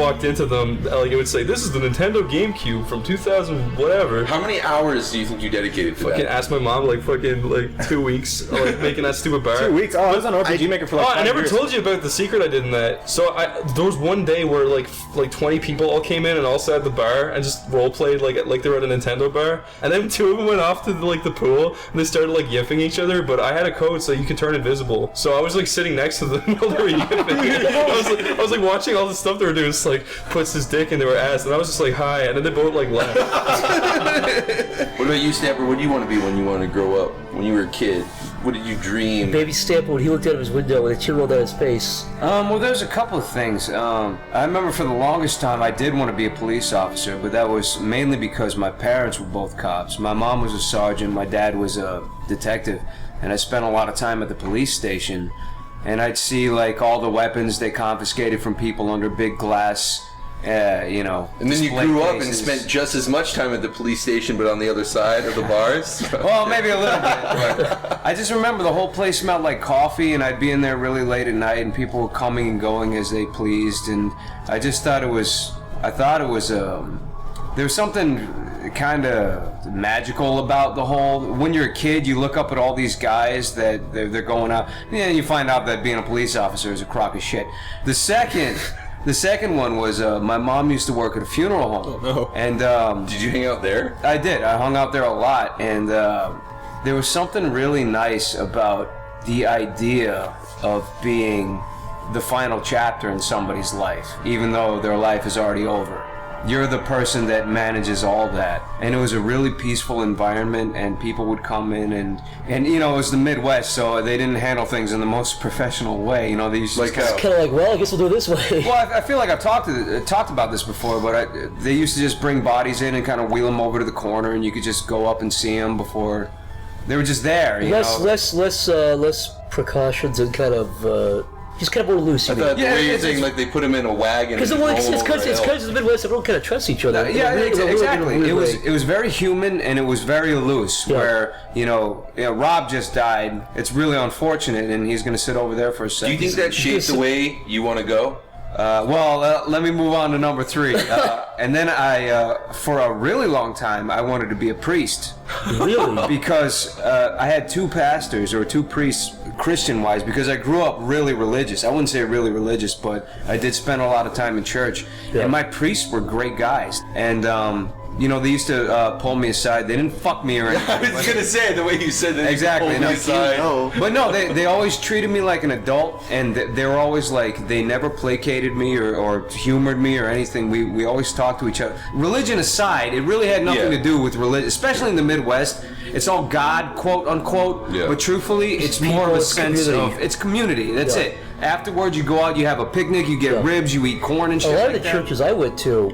walked into them, like it would say, "This is the Nintendo GameCube from 2000 whatever." How many hours do you think you dedicated to Fucking that? asked my mom like 2 weeks, like making that stupid bar. 2 weeks? Oh, I was on RPG Maker for like 5 I never years. told you about the secret I did in that. So there was one day where like 20 people all came in and all sat at the bar and just role played like they were at a Nintendo bar. And then 2 of them went off to the pool and they started like yiffing each other. But I had a code so you could turn invisible. So I was like sitting next to them while they were yiffing. I was like watching all the stuff they were doing. Just like puts his dick into her ass, and I was just like hi, and then they both like left. What about you, Snapper? What do you want to be when you want to grow up? When you were a kid, what did you dream? Baby Stamper, when he looked out of his window and a tear rolled down his face. Well, there's a couple of things. I remember for the longest time I did want to be a police officer, but that was mainly because my parents were both cops. My mom was a sergeant, my dad was a detective, and I spent a lot of time at the police station. And I'd see like all the weapons they confiscated from people under big glass, And then you grew up and spent just as much time at the police station, but on the other side of the bars. Well, maybe a little bit. But I just remember the whole place smelled like coffee, and I'd be in there really late at night, and people were coming and going as they pleased, and I just thought it was. There was something kind of magical about the whole. When you're a kid, you look up at all these guys that they're going out, and you find out that being a police officer is a crock of shit. The second one was my mom used to work at a funeral home. Oh, no. And did you hang out there? I did. I hung out there a lot, and there was something really nice about the idea of being the final chapter in somebody's life, even though their life is already over. You're the person that manages all that. And it was a really peaceful environment, and people would come in and it was the Midwest, so they didn't handle things in the most professional way. They used to It's kind of like, well, I guess we'll do it this way. Well, I feel like I've talked about this before, but they used to just bring bodies in and kind of wheel them over to the corner, and you could just go up and see them before they were just there. Less precautions and kind of. Just kind of more loose. I thought the way you're saying, like they put him in a wagon. Because it's the Midwest, everyone kind of trusts each other. Exactly. It was very human, and it was very loose. Yeah. Where Rob just died. It's really unfortunate, and he's going to sit over there for a second. Do you think that shaped the way you want to go? Let me move on to number 3. And then for a really long time, I wanted to be a priest. Really? Because I had 2 pastors or 2 priests, Christian-wise, because I grew up really religious. I wouldn't say really religious, but I did spend a lot of time in church. Yeah. And my priests were great guys. And they used to pull me aside. They didn't fuck me or anything. I was going to say, the way you said that. Exactly. Pull me aside. But no, they always treated me like an adult, and they were always like, they never placated me or humored me or anything. We always talked to each other. Religion aside, it really had nothing to do with religion, especially in the Midwest. It's all God, quote unquote, but truthfully, it's more of a sense of, it's community. That's it. Afterwards, you go out, you have a picnic, you get ribs, you eat corn and shit. A lot of the churches I went to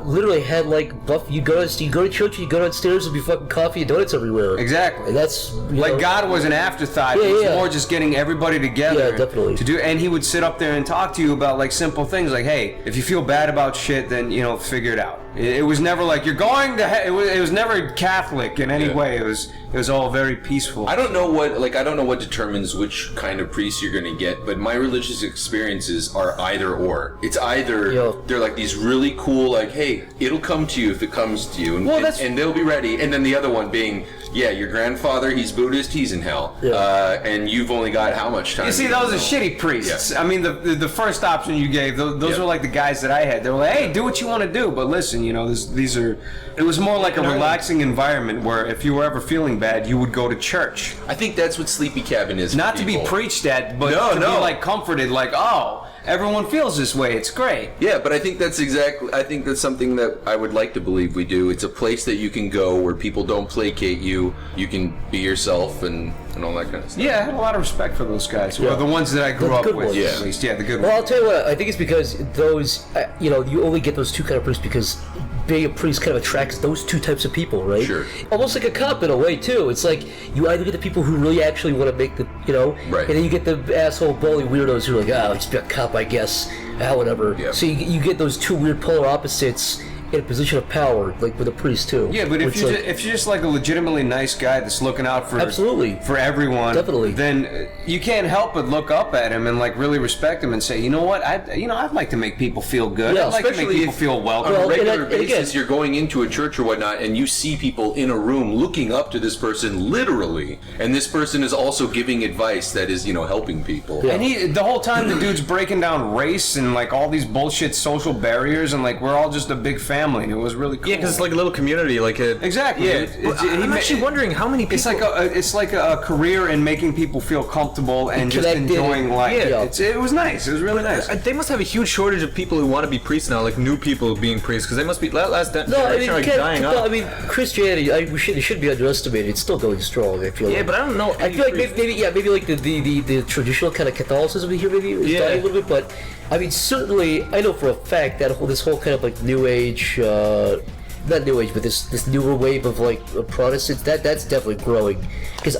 literally had like buff. You go to church, you go downstairs, there'll be fucking coffee and donuts everywhere. Exactly. And that's like God was an afterthought. It was more just getting everybody together. Yeah, definitely. To do, and he would sit up there and talk to you about like simple things, like, hey, if you feel bad about shit, then figure it out. It was never like you're going to. It was never Catholic in any way. It was all very peaceful. I don't know what determines which kind of priest you're going to get, but my religious experiences are either or. It's either they're like these really cool, like, hey, it'll come to you if it comes to you, and they'll be ready. And then the other one being, your grandfather, he's Buddhist, he's in hell, and you've only got how much time? You see, those are shitty priests. Yeah. I mean, the first option you gave, those were like the guys that I had. They were like, hey, do what you want to do, but listen, these are. It was more like a relaxing environment where if you were ever feeling bad, you would go to church. I think that's what Sleepy Cabin is. Not to be preached at, but to be like comforted, like, oh, everyone feels this way. It's great. Yeah, but I think that's something that I would like to believe we do. It's a place that you can go where people don't placate you. You can be yourself and all that kind of stuff. Yeah, I had a lot of respect for those guys. Well, the ones that I grew up with, at least. Yeah, the good ones. Well, I'll tell you what. I think it's because those, you only get those 2 kind of priests because being a priest kind of attracts those 2 types of people, right? Sure. Almost like a cop in a way, too. It's like you either get the people who really actually want to make the, right. And then you get the asshole bully weirdos who are like, just be a cop, I guess. Whatever. Yeah. So you get those 2 weird polar opposites, in a position of power, like with a priest too. Yeah, but if you're just like a legitimately nice guy that's looking out for for everyone, definitely, then you can't help but look up at him and like really respect him and say, you know what, I'd like to make people feel good. Yeah, I'd like to make people feel welcome. On a regular basis, you're going into a church or whatnot, and you see people in a room looking up to this person literally, and this person is also giving advice that is, helping people. Yeah. And the whole time the dude's breaking down race and like all these bullshit social barriers, and like we're all just a big family, and it was really cool. Yeah, because it's like a little community, exactly. Yeah, I'm actually wondering how many people. It's like a career in making people feel comfortable and just enjoying life. Yeah. It was nice. It was really nice. They must have a huge shortage of people who want to be priests now, like new people being priests, because they must be dying up. I mean, Christianity, it shouldn't be underestimated. It's still going strong. I feel. Yeah, but I don't know. I feel like maybe like the traditional kind of Catholicism here maybe is dying a little bit, but I mean certainly I know for a fact that this whole kind of like New Age. Not New Age, but this newer wave of like Protestants, that's definitely growing. Because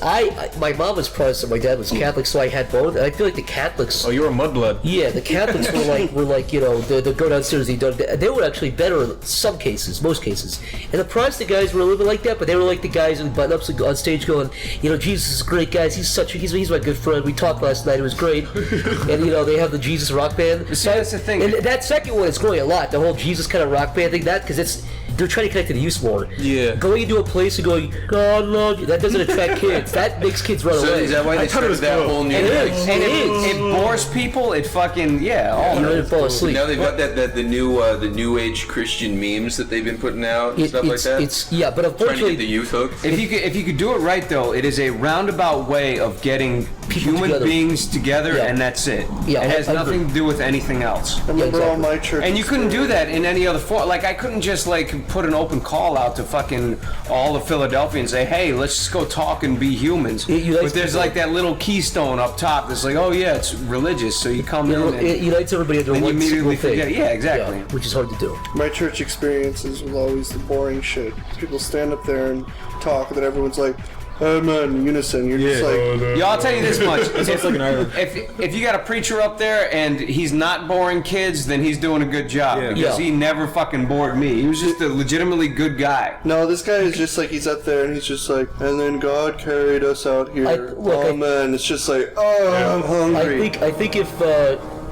my mom was Protestant, my dad was Catholic, so I had both, and I feel like the Catholics. Oh, you were a mudblood. Yeah, the Catholics were like they go downstairs, they were actually better in some cases, most cases, and the Protestant guys were a little bit like that, but they were like the guys in button-ups on stage going, Jesus is great, guys. He's my good friend. We talked last night. It was great, and they have the Jesus rock band. So that's the thing. And that second one is growing a lot. The whole Jesus kind of rock band thing, because they're trying to connect to the youth more. Yeah. Going into a place and going, God love you, that doesn't attract kids. That makes kids run away. Is that why they started that whole new? It bores people. It fucking you ready to fall asleep. Now they've got the new age Christian memes that they've been putting out and stuff like that. But unfortunately, trying to get the youth hooked. If you could do it right though, it is a roundabout way of getting human beings together, and that's it. Yeah, it has nothing to do with anything else. I remember all my church. And you couldn't do that in any other form. Like I couldn't just put an open call out to fucking all of Philadelphia and say, hey, let's just go talk and be humans. But there's like that little keystone up top that's like, oh yeah, it's religious, so you come in and it unites everybody under one immediately single thing. forget. Yeah, exactly. Yeah, which is hard to do. My church experiences was always the boring shit. People stand up there and talk, and then everyone's like, amen, in unison. You're just like... Yo, I'll tell you this much. It's like an island. If you got a preacher up there and he's not boring kids, then he's doing a good job. Yeah. Because he never fucking bored me. He was just a legitimately good guy. No, this guy is just like, he's up there and he's just like, and then God carried us out here. Amen. It's just like, I'm hungry. I think if...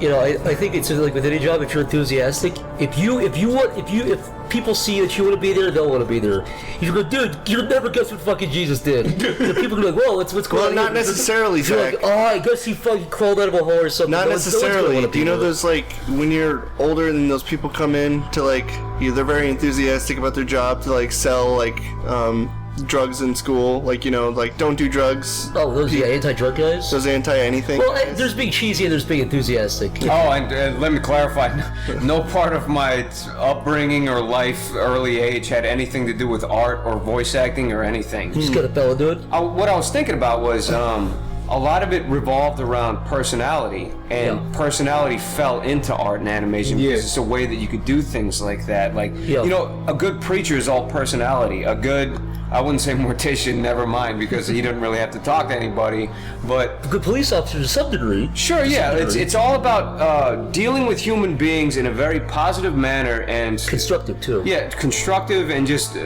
I think it's like with any job. If you're enthusiastic, if people see that you want to be there, they'll want to be there. You go, dude, you'll never guess what fucking Jesus did. People go like, whoa, what's going on? Well, not necessarily, Zach. Like, I guess he fucking crawled out of a hole or something. Not necessarily. Do you know those when you're older and those people come in to they're very enthusiastic about their job to sell drugs in school, don't do drugs. Oh, those anti-drug guys? Those anti-anything. Well, there's being cheesy and there's being enthusiastic. Oh, and let me clarify, no part of my upbringing or life, early age, had anything to do with art or voice acting or anything. You just got a fella do it? What I was thinking about was, a lot of it revolved around personality, and personality fell into art and animation because it's a way that you could do things like that. A good preacher is all personality. I wouldn't say mortician, never mind, because he doesn't really have to talk to anybody, but... A good police officer to some degree. Sure, yeah. It's all about dealing with human beings in a very positive manner and... Constructive, too. Yeah, constructive and just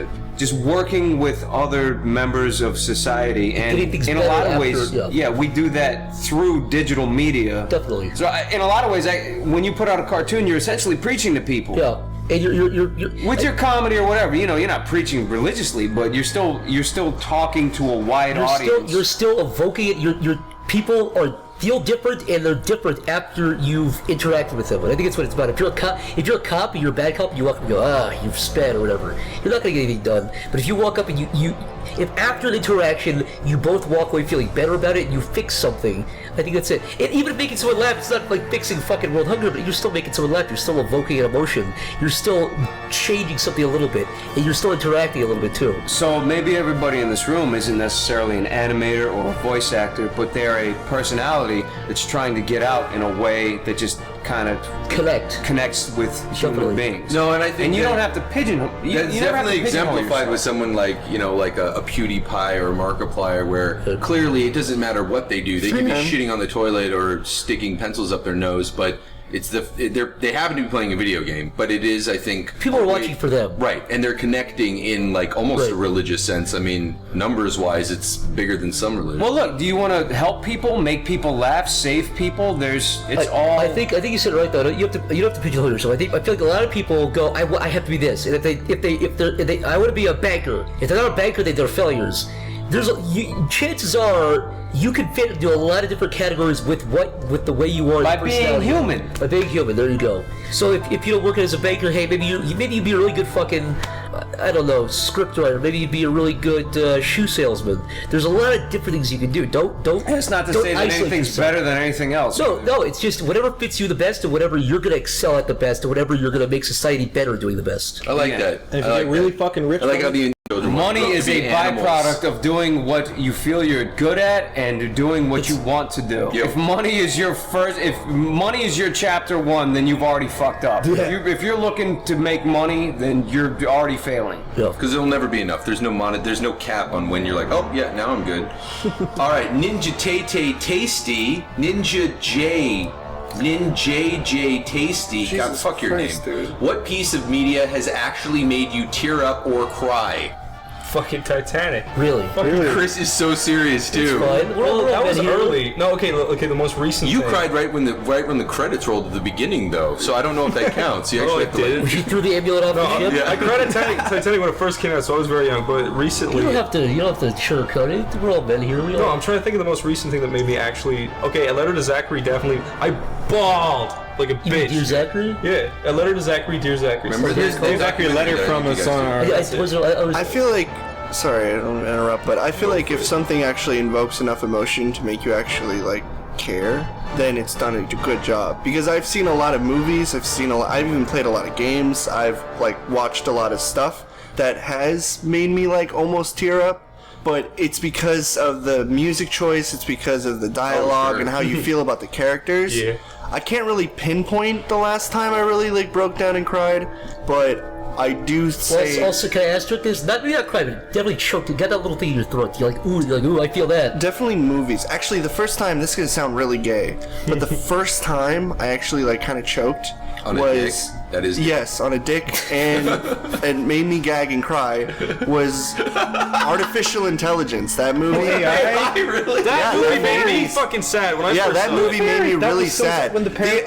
working with other members of society. And in a lot of ways, we do that through digital media. Definitely. So in a lot of ways, when you put out a cartoon, you're essentially preaching to people. Yeah. And you're with your comedy or whatever, you're not preaching religiously, but you're still talking to a wide audience. You're still evoking it. Your people feel different, and they're different after you've interacted with them. And I think that's what it's about. If you're a cop, and you're a bad cop, you walk up and go, you've sped or whatever. You're not going to get anything done. But if you walk up and if after the interaction you both walk away feeling better about it and you fix something, I think that's it. And even making someone laugh, it's not like fixing fucking world hunger, but you're still making someone laugh. You're still evoking an emotion. You're still changing something a little bit, and you're still interacting a little bit too. So maybe everybody in this room isn't necessarily an animator or a voice actor, but they're a personality that's trying to get out in a way that just kind of connects with human beings. No, and I think you don't have to pigeonhole. That's definitely exemplified with someone like a PewDiePie or a Markiplier, where clearly it doesn't matter what they do. They can be shitting on the toilet or sticking pencils up their nose, but they happen to be playing a video game, but it is, I think, People are watching for them. Right, and they're connecting in like almost a religious sense. I mean, numbers-wise, it's bigger than some religions. Well, look, do you want to help people, make people laugh, save people? I think you said it right though. You don't have to pigeonhole yourself. I feel like a lot of people go, I have to be this, and if they I want to be a banker. If they're not a banker, they're failures. Chances are you can fit into a lot of different categories with the way you are. By being human. By being human, there you go. So if you don't work as a banker, hey, maybe you'd be a really good fucking, I don't know, script writer. Maybe you'd be a really good shoe salesman. There's a lot of different things you can do. Don't. That's not to say that anything's better than anything else. No, it's just whatever fits you the best, and whatever you're gonna excel at the best, and whatever you're gonna make society better doing the best. I like that. And if you get really fucking rich, I like how the money is a byproduct of doing what you feel you're good at and doing what you want to do. Yep. If money is your chapter 1, then you've already fucked up. Yeah. If you're looking to make money, then you're already failing. Yeah. Because it'll never be enough. There's no cap on when you're like, oh yeah, now I'm good. All right, Ninja Tay Tasty, Ninja J Tasty. God, fuck your Christ, name. dude. What piece of media has actually made you tear up or cry? Fucking Titanic. Really? Chris is so serious too. Fine. Well, that was here. early. No, okay, the most recent. You thing. cried right when the credits rolled at the beginning, though. So I don't know if that counts. You actually Oh, have it to, did. like, She threw the amulet off the ship. yeah. I cried at Titanic when it first came out, so I was very young. But recently, You don't have to sugarcoat it. We're all men here. no, I'm trying to think of the most recent thing that made me actually. Okay, A Letter to Zachary definitely. I bawled like a You mean bitch. Dear Zachary? Yeah, A Letter to Zachary, Dear Zachary. Remember There's actually a letter from us on our. I feel like, sorry, I don't interrupt, but I feel like if something actually invokes enough emotion to make you actually like care, then it's done a good job. Because I've seen a lot of movies, I've even played a lot of games, I've like watched a lot of stuff that has made me like almost tear up. But it's because of the music choice, it's because of the dialogue and how you feel about the characters. Yeah. I can't really pinpoint the last time I really like broke down and cried, but I do say... Also, can I ask you this? Not cried, but definitely choked. You got that little thing in your throat. You're like, ooh, I feel that. Definitely movies. Actually, the first time, this is gonna sound really gay, but the first time I actually like kind of choked On a was... dick? That is gay. Yes, on a dick, and and made me gag and cry was Artificial Intelligence. That movie. I really. That Yeah, movie that made me movie- fucking sad when I Yeah, first that saw movie it. made me That really was so sad. when the parent-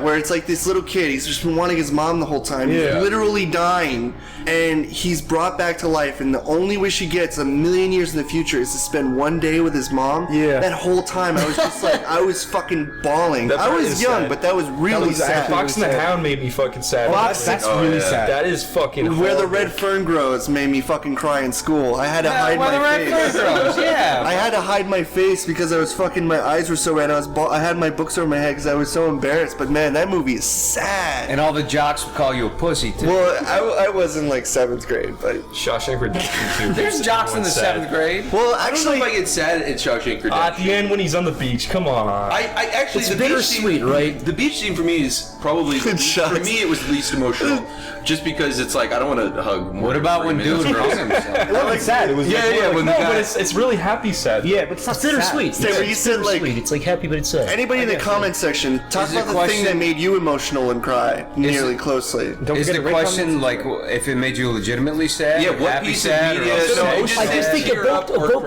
where it's like this little kid, he's just been wanting his mom the whole time. Yeah. He's literally dying, and he's brought back to life, and the only wish he gets a million years in the future is to spend one day with his mom. Yeah. That whole time, I was just like, I was fucking bawling. That I part was is young, sad. but that was really was sad. actually- Fox and the Hound made me fucking sad. That's Oh, really yeah. sad. That is fucking Where the horrible. red fern grows made me fucking cry in school. I had to hide Where the my red face. fur grows, yeah. I had to hide my face because I was fucking. My eyes were so red. I had my books over my head because I was so embarrassed. But man, that movie is sad. And all the jocks would call you a pussy, too. Well, I was in like 7th grade, but Shawshank Redemption 2. There's jocks in the Sad. 7th grade. well, I don't know actually, if I get sad at Shawshank Redemption. At the end when he's on the beach, come on. I actually It's the beach bittersweet, scene, right? The beach scene for me is probably Good shots. for me it was the least emotional, just because it's like I don't want to hug. More What than about 3 when dude minutes. hung himself? It wasn't sad. It was Yeah, like, yeah. When the No, guy, but it's really happy sad. yeah, but it's not It's bittersweet. Say where you It's said, like- bittersweet. It's like happy, but it's sad. anybody in the comment section, talk Is it about the question- thing that made you emotional and cry nearly closely. Don't Is forget the to rate, question comment, like if it made you legitimately sad? Yeah, or what happy piece of sad, media- or No, upset it just I sad? just think tear up or cry.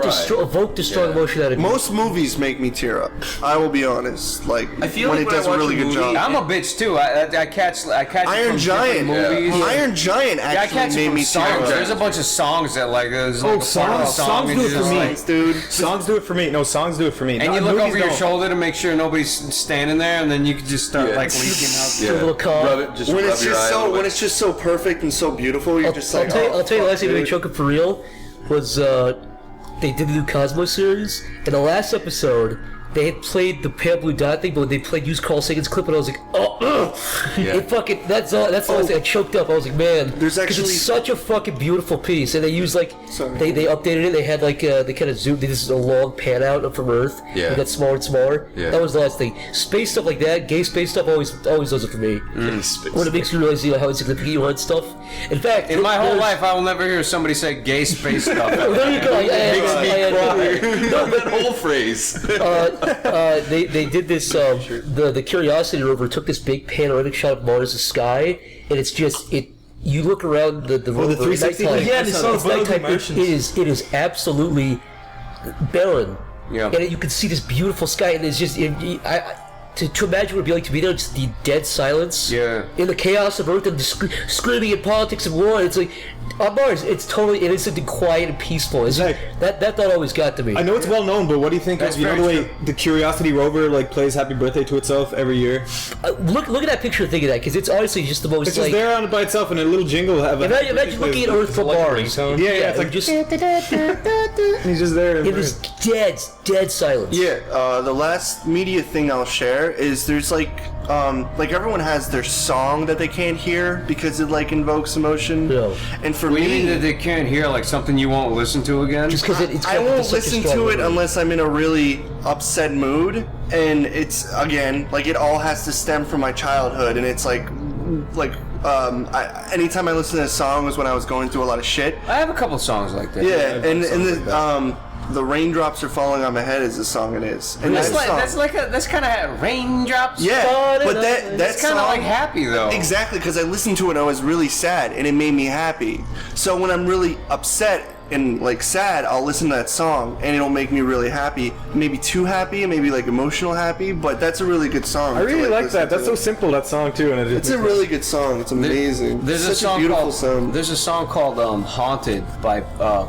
evoked a strong emotion out of you. Most movies make me tear up. I will be honest. Like I feel when like it when I does a watch really a good movie, job. I'm a bitch too. I catch it Iron from Giant. different movies. Iron Giant Yeah, I actually catch it made from me tear songs. up. There's a bunch of songs that like there's like a part of the songs- song songs and do it you're for just me. like- Dude. songs do it for me. No, songs do it for me. And No, you look movies over your don't. shoulder to make sure nobody's standing there, and then you can just start Yeah. like leaking out. Yeah. A little calm. Rub it, just When rub it's your just eye a so little when bit. it's just so perfect and so beautiful, you're just like, I'll tell you the fuck, last thing that made dude. me choke up for real was they did the new Cosmo series. In the last episode, they had played the pale blue dot thing, but when they played used Carl Sagan's clip, and I was like, Yeah. it fucking that's the last thing I choked up. I was like, man, There's 'cause actually- it's such a fucking beautiful piece, and they used like Sorry. they updated it. They had like they kind of zoomed. They did a long pan out from Earth. Yeah. It got smaller and smaller. Yeah. That was the last thing. Space stuff like that, gay space stuff, always does it for me. When it makes you realize how insignificant you are and stuff. In fact, In my whole there's- life, I will never hear somebody say gay space stuff. There you go. Makes me cry. No, but that whole phrase. They did this. The Curiosity rover took this big panoramic shot of Mars' sky, and it's just it. You look around the rover the 360? at nighttime. Yeah, they saw it's the nighttime. Martians. It is absolutely barren. Yeah. And you can see this beautiful sky, and it's just to imagine what it'd be like to be there, just the dead silence. Yeah. In the chaos of Earth and the screaming in politics and war. It's like on Mars, it's totally innocent and quiet and peaceful. It's Like- that thought always got to me. I know it's well known, but what do you think That's of, you know, the very way the Curiosity rover like plays Happy Birthday to itself every year? Look at that picture and think of that, because it's honestly just the most It's just like. there on it by itself, and a little jingle will have a Imagine looking at Earth from Like a Mars. ringtone? Yeah, it's like just and he's just there. it is dead silence. Yeah, the last media thing I'll share is there's like everyone has their song that they can't hear because it like invokes emotion. Yeah. And for What do you me, mean that they can't hear like something you won't listen to again? Just because it's. I won't listen to it unless I'm in a really upset mood, and it's again like it all has to stem from my childhood, and it's anytime I listen to a song was when I was going through a lot of shit. I have a couple songs like that. Yeah, and the raindrops are falling on my head is the song it is, and That's that song, that's kind of raindrops. yeah, but that That's kind of song, like happy though. exactly because I listened to it and I was really sad and it made me happy. So when I'm really upset and like sad, I'll listen to that song and it'll make me really happy. Maybe too happy, maybe like emotional happy, but that's a really good song. I really to, like listen that. That's to. so simple, that song too, and It's a really good song. It's amazing. There's It's a such song beautiful called song. There's a song called "Haunted" by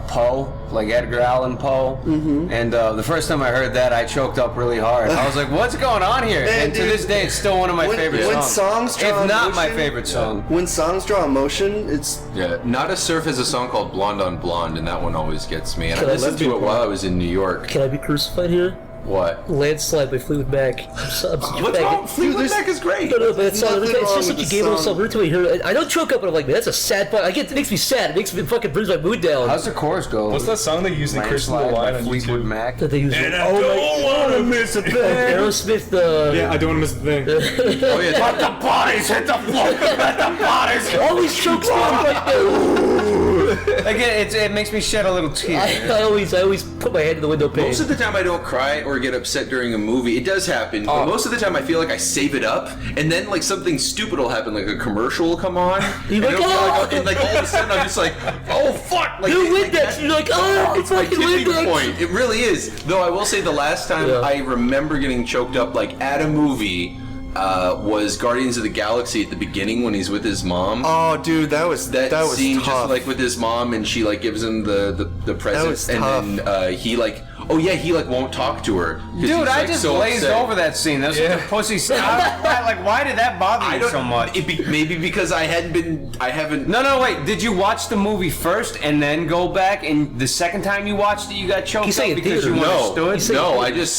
Poe, like Edgar Allan Poe. Mm-hmm. And the first time I heard that, I choked up really hard. I was like, "What's going on here?" Man, and to dude, this day, it's still one of my favorite when songs. songs draw if not my emotion- favorite song. When songs draw emotion, it's Yeah, Nada Surf has a song called Blonde on Blonde, and that one always gets me. And I Can I listened to it while I was in New York. Can I be crucified here? What? Landslide by Fleetwood Mac. I'm such a What's faggot. wrong? Fleetwood Mac is great. No, but it's, Nothing it's wrong just with such a the game of song. song. To hear. I don't choke up, but I'm like, man, that's a sad part. It makes me sad. It makes me fucking brings my mood down. How's the chorus go? What's that song they use in Christian Landslide by Wine on Fleetwood YouTube? Mac. that they use. wanna miss a thing. Aerosmith. Yeah, I don't want to miss a thing. Oh yeah, Let the bodies hit the floor. Let the bodies. Always chokes me up like that. Again, it makes me shed a little tear. I always put my head in the window pane. most of the time I don't cry or get upset during a movie. It does happen, but most of the time I feel like I save it up, and then like something stupid will happen, like a commercial will come on, You're like, it'll feel "Oh!" and like all of a sudden I'm just like, oh fuck! Like, New like, Windex. You're like, oh, it's my fucking tipping Windex. point. It really is. Though I will say the last time Yeah. I remember getting choked up like at a movie was Guardians of the Galaxy at the beginning when he's with his mom. oh, dude, that was Scene tough. just like with his mom and she like gives him the present was and tough. then he like he like won't talk to her. 'cause he's, Dude, I like, just so glazed upset. over that scene. That's such a pussy scene. Why did that bother I you don't so much? Maybe because I haven't. No, wait. Did you watch the movie first and then go back, and the second time you watched it, you got choked He's up saying because theater. you No, understood? no. I just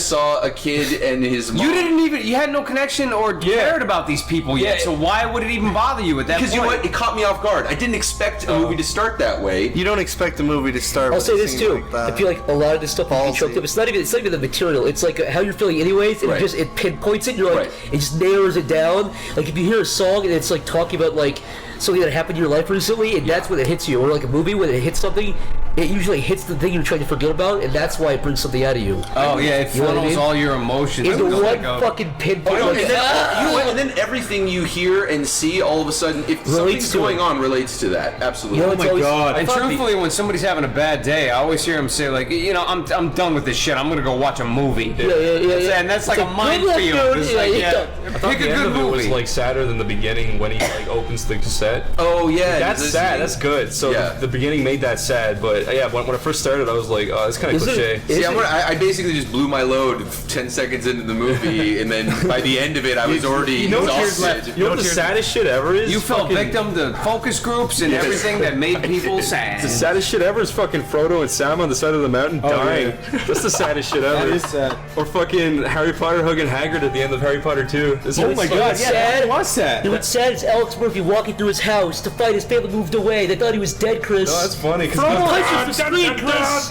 saw a kid and his mom. You didn't even. You had no connection or cared about these people yet. Yeah. So why would it even bother you at that Because you know point? what? It caught me off guard. I didn't expect a movie to start that way. You don't expect the movie to start. I'll with say a this scene too. like that. I feel like a lot of this stuff can be choked up. It's not even the material. It's like how you're feeling anyways, and Right. it pinpoints it. You're like Right. it just narrows it down. Like if you hear a song and it's like talking about like something that happened in your life recently, and that's when it hits you. Or like a movie when it hits something, it usually hits the thing you're trying to forget about, and that's why it brings something out of you. Oh yeah, it You know what I funnels mean? all your emotions. Into into one like a- fucking pinpoint. Like, And then, you know what? And then everything you hear and see, all of a sudden, if something's to going it. on, relates to that. Absolutely. You know, it's always, God. And truthfully, when somebody's having a bad day, I always hear them say like, I'm done with this shit. I'm gonna go watch a movie. yeah. And that's like It's a like, good luck, minefield. dude. It's Yeah, like, yeah. I thought pick a the end good of it was movie. like sadder than the beginning when he like opens the cassette. Oh yeah, That's this- sad. That's good. So Yeah. the beginning made that sad, but yeah, when I first started, I was like, oh, it's kind of Is it- cliche. is See, it- I basically just blew my load 10 seconds into the movie, and then by the end of it, I was already You know what exhausted. You know what the saddest shit ever is? You fell Fucking- victim to focus groups and everything that made people sad. The saddest shit ever is fucking Frodo and Sam on the side of the mountain dying. That's the saddest shit ever. That is sad. Or fucking Harry Potter hugging Hagrid at the end of Harry Potter 2. Oh my god, yeah, that was sad. You know what's sad is Alex Murphy walking through his house to fight his family moved away. They thought he was dead, Chris. No, that's funny. Frodo, just the screen, Chris.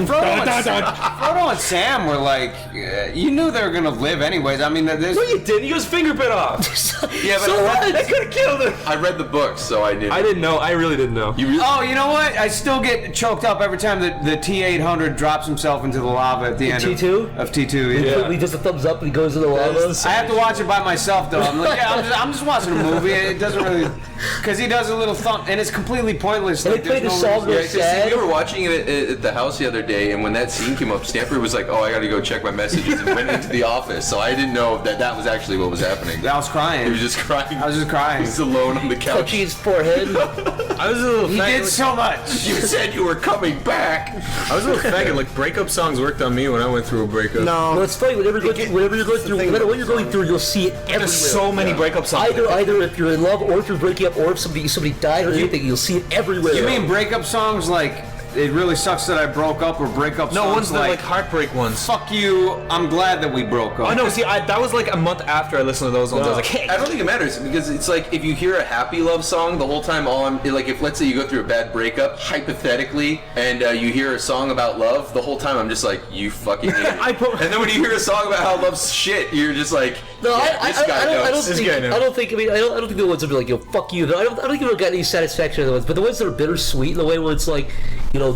Frodo and Sam were like, you knew they were gonna live anyways. I mean, there's. No, you didn't. He got his finger bit off. Yeah, but So what? That could have killed him. I read the book, so I didn't. I didn't know. I really didn't know. You really? Oh, you know what? I still get choked up every time the T-800 drops himself into the lava at the end T2? of T2. Yeah. He does the thumbs up and he goes in the lava. I have to watch it by myself though. I'm like, yeah, I'm just watching a movie. It doesn't really, because he does a little thump, and it's completely pointless. And Like, they play there's the no song reason- with Yeah, 'cause sad. we were watching it at the house the other day, and when that scene came up, Stanford was like, "Oh, I got to go check my messages," and went into the office. So I didn't know that was actually what was happening. I was crying. He was just crying. I was just crying. He was alone on the couch. Touching his forehead. I was a little He faggot. did so much. You said you were coming back. I was a little faggot. Like breakup songs worked on me when I went through a breakup. Well, No. it's funny. Whenever you're going through, no matter what you're going through, you'll see it everywhere. There's so many breakup songs. Either if you're in love, or if you're breaking up, or if somebody died or anything, you'll see it everywhere. You mean breakup songs like "It really sucks that I broke up," or breakup No, songs ones that like heartbreak ones. "Fuck you, I'm glad that we broke up"? Oh no, see, that was like a month after I listened to those ones. I was like, hey. I don't think it matters because it's like if you hear a happy love song the whole time like if let's say you go through a bad breakup hypothetically and you hear a song about love the whole time I'm just like you fucking idiot. And then when you hear a song about how love's shit you're just like No, yeah, I this guy don't knows. think. I don't think. I mean, I don't think the ones that be like, "Yo, fuck you." I don't think you've got any satisfaction in the ones, but the ones that are bittersweet in the way where it's like, you know,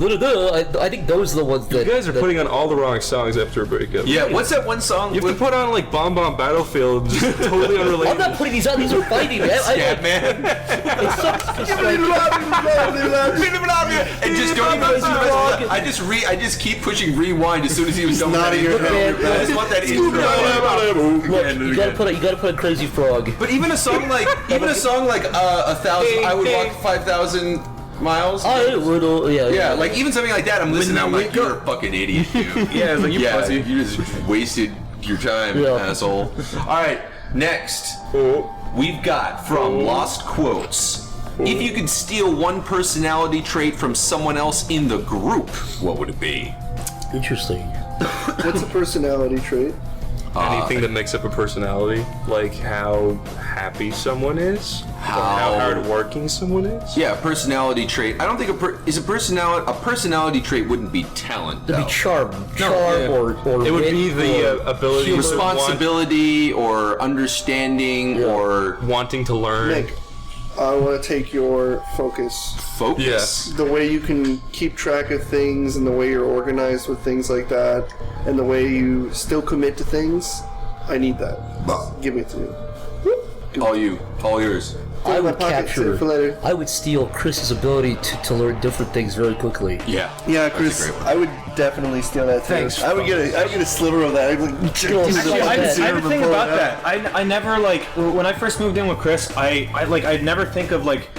I think those are the ones that. You guys are that, putting on all the wrong songs after a breakup. Yeah, what's that one song? You have to put on like Bomb Bomb Battlefield, just totally unrelated. I'm not putting these on. These are finding me. Man. It sucks. Just like, And just don't even listen to the rest of it. I just keep pushing rewind as soon as he was done. not in your head. I just want that intro. look, you gotta put a Crazy Frog. But even a song like a thousand, I would walk 5,000 miles. Yeah, like even something like that. I'm listening. I'm like, you're a fucking idiot, dude. Yeah, it's like you pussy. You just wasted your time, Yeah. asshole. All right, next we've got from Lost Quotes. If you could steal one personality trait from someone else in the group, what would it be? Interesting. What's a personality trait? Anything that makes up a personality, like how happy someone is, or how hardworking someone is. Yeah, personality trait. I don't think a personality trait wouldn't be talent. It'd Though. be charm, yeah. or It would wit, be the or ability, humor. Responsibility or understanding or wanting to learn. Nick, I want to take your focus. focus. Yes. The way you can keep track of things and the way you're organized with things like that and the way you still commit to things, I need that. Give it to me. All yours. Put it I in my would pocket, save it for later. I would steal Chris's ability to learn different things very quickly. Yeah. Yeah, That's a Chris, great one. I would definitely steal that too. Thanks. I would get a sliver of that. I'd be like, Steal a dude, slice I of that. have a thing about that. I never like when I first moved in with Chris. I'd never think of like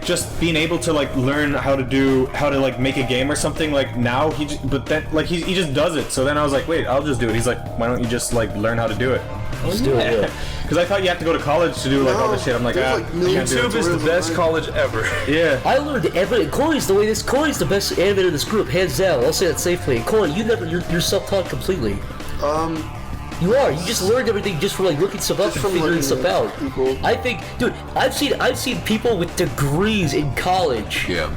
just being able to like learn how to like make a game or something. Like now he just does it. So then I was like, wait, I'll just do it. He's like, why don't you just like learn how to do it? Just do it, yeah. Because I thought you have to go to college to do like all this shit. I'm like, There's like millions can't do of it. YouTube is the tutorials best online. college ever. Yeah. I learned everything. Corey's the best animator in this group, hands down. I'll say that safely. And Corey, you're self-taught completely. You are. You just learned everything just from like looking stuff up and from figuring looking stuff at out. people. I think, dude, I've seen people with degrees in college. Yeah.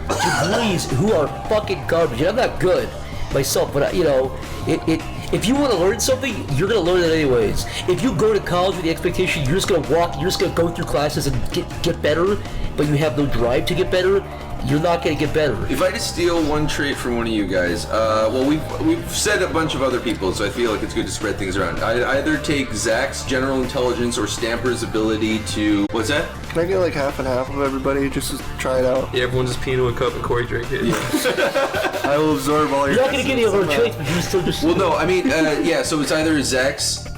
Degrees who are fucking garbage. And I'm not good myself, but if you want to learn something, you're gonna learn it anyways. If you go to college with the expectation you're just gonna go through classes and get better, but you have no drive to get better, you're not gonna get better. If I just steal one trait from one of you guys, well, we've said a bunch of other people, so I feel like it's good to spread things around. I either take Zach's general intelligence or Stamper's ability to... What's that? Can I get like half and half of everybody just to try it out? Yeah, everyone just pee into a cup and Corey drink it. I will absorb all your. You're not gonna get any other traits, but you still just. Well, no, I mean, yeah, so it's either Zach's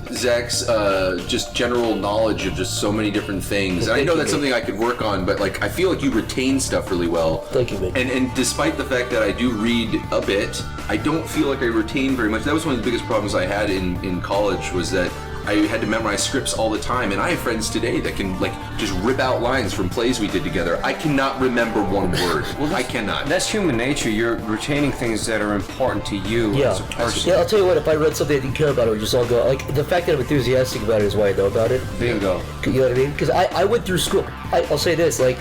just general knowledge of just so many different things. And I know that's something I could work on, but like I feel like you retain stuff really well. Thank you, man. And despite the fact that I do read a bit, I don't feel like I retain very much. That was one of the biggest problems I had in college was that I had to memorize scripts all the time, and I have friends today that can like just rip out lines from plays we did together. I cannot remember one word. I cannot. That's human nature. You're retaining things that are important to you as a person. Yeah, I'll tell you what, if I read something I didn't care about, it would just all go. Like, the fact that I'm enthusiastic about it is why I know about it. Bingo. You know what I mean? Because I went through school. I'll say this, like,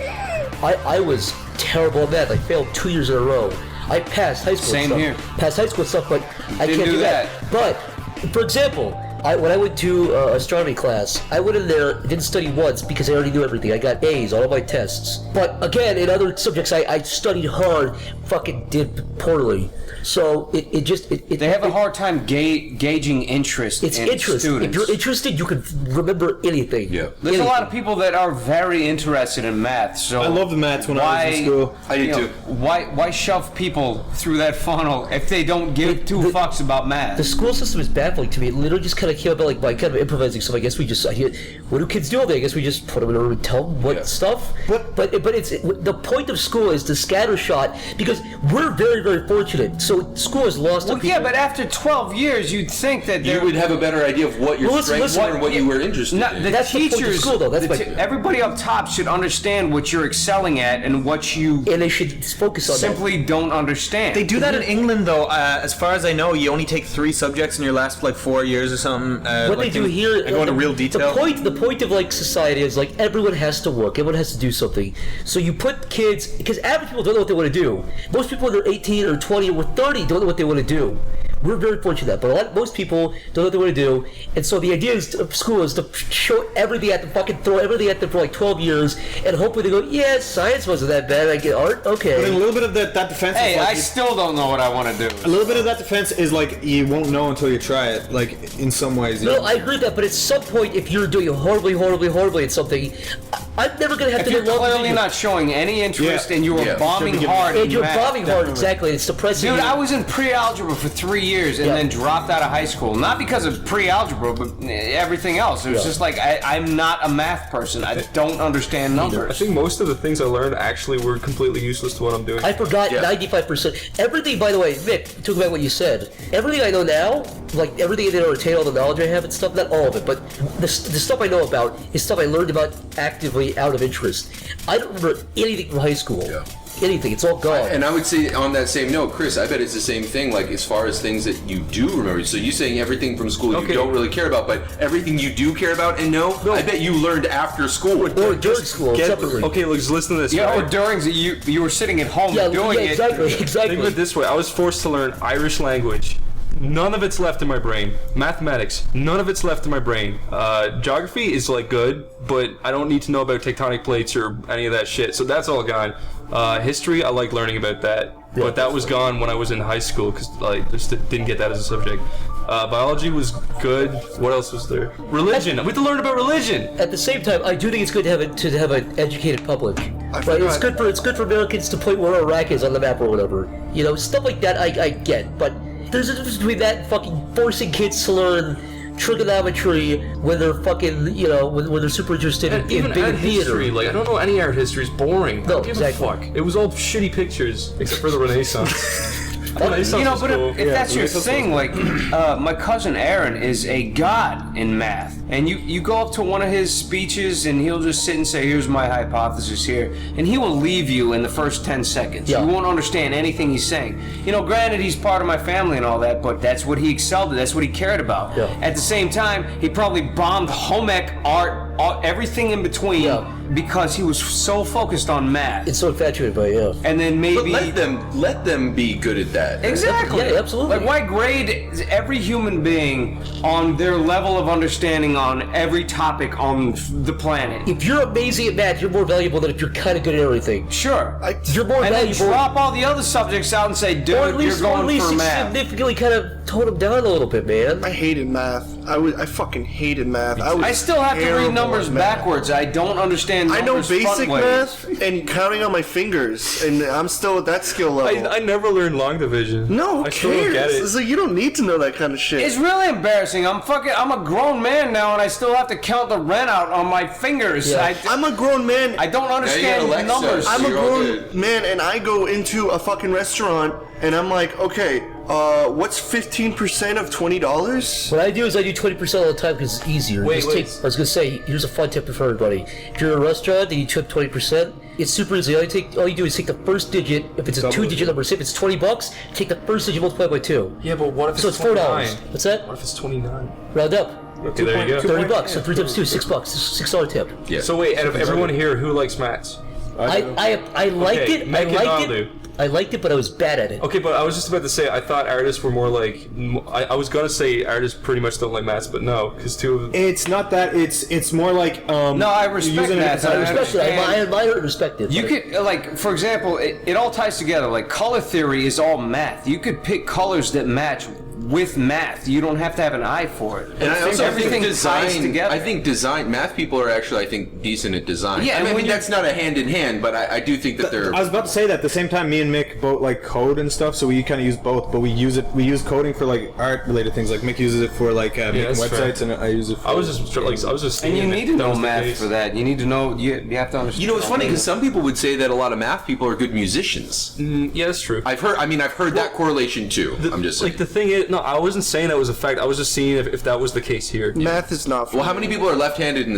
I was terrible at math. I failed 2 years in a row. I passed high school. Same stuff. here. Passed high school stuff, but I Didn't can't do do that. that. But for example. When I went to astronomy class, I went in there, didn't study once because I already knew everything. I got A's on all my tests. But again, in other subjects, I studied hard, fucking did poorly. So They have a hard time gauging interest It's in interest. students. If you're interested, you can remember anything. Yeah. There's a lot of people that are very interested in math. So I loved math when I was in school. I did you know, too. Why shove people through that funnel if they don't give two fucks about math? The school system is baffling to me. It literally just kind of came about like by kind of improvising stuff. I guess we just what do kids do all day? I guess we just put them in a room and tell them what stuff. But it's the point of school is the scattershot because we're very very fortunate. So school has lost. Well, yeah, but after 12 years, you'd think that You would have a better idea of what your Well, strengths were and what you were interested in. The That's the point of teachers, school, though. That's everybody up top should understand what you're excelling at and what you and they should focus on simply don't understand. They do that in England, though. As far as I know, you only take 3 subjects in your last like 4 years or something. What they do here, I go into real detail. The point of like society is like everyone has to work, everyone has to do something. So you put kids because average people don't know what they want to do. Most people when they're 18 or 20 or 30 don't know what they want to do. We're very fortunate, but most people don't know what they want to do, and so the idea of school is to show everything at them, fucking throw everything at them for like 12 years, and hopefully they go, yeah, science wasn't that bad. I get art, okay. But a little bit of that defense. Hey, is like I still don't know what I want to do. a little bit of that defense is like you won't know until you try it. Like in some ways. No, I agree with that, but at some point, if you're doing horribly at something, I'm never gonna have If to you're get long clearly not showing any interest Yeah. and you are Yeah. bombing Should be hard, and in you're math, bombing hard, exactly. It's depressing. Dude, I was in pre-algebra for 3 years and Yeah. then dropped out of high school. Not because of pre-algebra, but everything else. It was Yeah. just like, I'm not a math person. I don't understand I numbers. think most of the things I learned actually were completely useless to what I'm doing. I forgot 95%. Everything, by the way, Mick, talking about what you said, everything I know now, like everything I did to retain all the knowledge I have and stuff, not all of it, but the stuff I know about is stuff I learned about actively out of interest. I don't remember anything from high school. Yeah. Anything. It's all gone. And I would say on that same note, Chris, I bet it's the same thing, like as far as things that you do remember. So you saying everything from school you don't really care about, but everything you do care about and know, I bet you learned after school. or during school, separately. Okay, look, just listen to this. Yeah, right? or during you were sitting at home Yeah, doing yeah, it. exactly, Think of exactly. it this way: I was forced to learn Irish language. None of it's left in my brain. Mathematics, none of it's left in my brain. Geography is like good, but I don't need to know about tectonic plates or any of that shit. So that's all gone. History, I like learning about that, but that was gone when I was in high school because I just didn't get that as a subject. Biology was good. What else was there? Religion. We had to learn about religion. At the same time, I do think it's good to have an educated public. Right? It's good for Americans to point where Iraq is on the map or whatever. You know, stuff like that I get, but there's a difference between that and fucking forcing kids to learn trigonometry when they're fucking, you know, when they're super interested in Even being art in theater. history, like I don't know any art history. It's boring. I No, don't give exactly. a fuck. It was all shitty pictures, except for the Renaissance. Renaissance You know, was but cool. if that's your Renaissance thing, was like my cousin Aaron is a god in math, and you go up to one of his speeches and he'll just sit and say, "Here's my hypothesis here," and he will leave you in the first 10 seconds. Yeah. You won't understand anything he's saying. You know, granted he's part of my family and all that, but that's what he excelled at. That's what he cared about. Yeah. At the same time, he probably bombed home ec, art, everything in between Yeah. because he was so focused on math. It's so infatuated by it, yeah. And then maybe But let them be good at that. Exactly. Yeah, absolutely. Like, why grade every human being on their level of understanding on every topic on the planet? If you're amazing at math, you're more valuable than if you're kind of good at everything. Sure. You're more and then valuable. drop all the other subjects out and say, dude, or at least, you're going or at least for math. significantly kind of tone them down a little bit, man. I hated math. I fucking hated math. I still have to terrible read numbers at math. backwards. I don't understand I know numbers basic frontways. math and counting on my fingers, and I'm still at that skill level. I never learned long division. no, who I still don't cares? get it. It's like you don't need to know that kind of shit. It's really embarrassing. I'm a grown man now, and I still have to count the rent out on my fingers. Yeah. I'm a grown man. I don't understand Alexa, numbers. I'm a You're all grown good. man, and I go into a fucking restaurant, and I'm like, okay, what's 15% of $20? What I do is I do 20% all the time because it's easier. Wait, Just wait. take, I was gonna say, here's a fun tip for everybody. If you're in a restaurant and you tip 20%, it's super easy. All you do is take the first digit. If it's a Double two-digit number, say if it's $20, take the first digit, multiply by 2. Yeah, but what if So it's it's $4. 29? What's that? What if it's 29? Round up. Okay, there you go. $30. So 3 times 2, $6. $6 tip. Yeah. So wait, out of everyone here, who likes maths? I liked Okay, it. make it Nalu. I liked it, but I was bad at it. Okay, but I was just about to say I thought artists were more like I was gonna say artists pretty much don't like maths, but no, because two of them. It's not that. It's more like No, I respect that. I respect it. I admire and respect it. You but- could, like, for example, it all ties together. Like, color theory is all math. You could pick colors that match with math. You don't have to have an eye for it. And I also everything think ties design. together. I think design. Math people are actually, I think, decent at design. Yeah, I and mean, when you- that's not a hand in hand, but I do think that they're. I was about to say that at the same time, me and Mick both like code and stuff, so we kind of use both. But we use coding for like art related things. Like Mick uses it for like making that's websites, fair. and I use it. For, I was just. And you seeing need it. to That know was the math case. for that. You need to know. You have to understand. You know, it's funny because some people would say that a lot of math people are good musicians. Yeah, that's true. I've heard that correlation too. I'm just saying. like the thing is, no, I wasn't saying that was a fact. I was just seeing if that was the case here. Math is not. For Well, how many people are left-handed in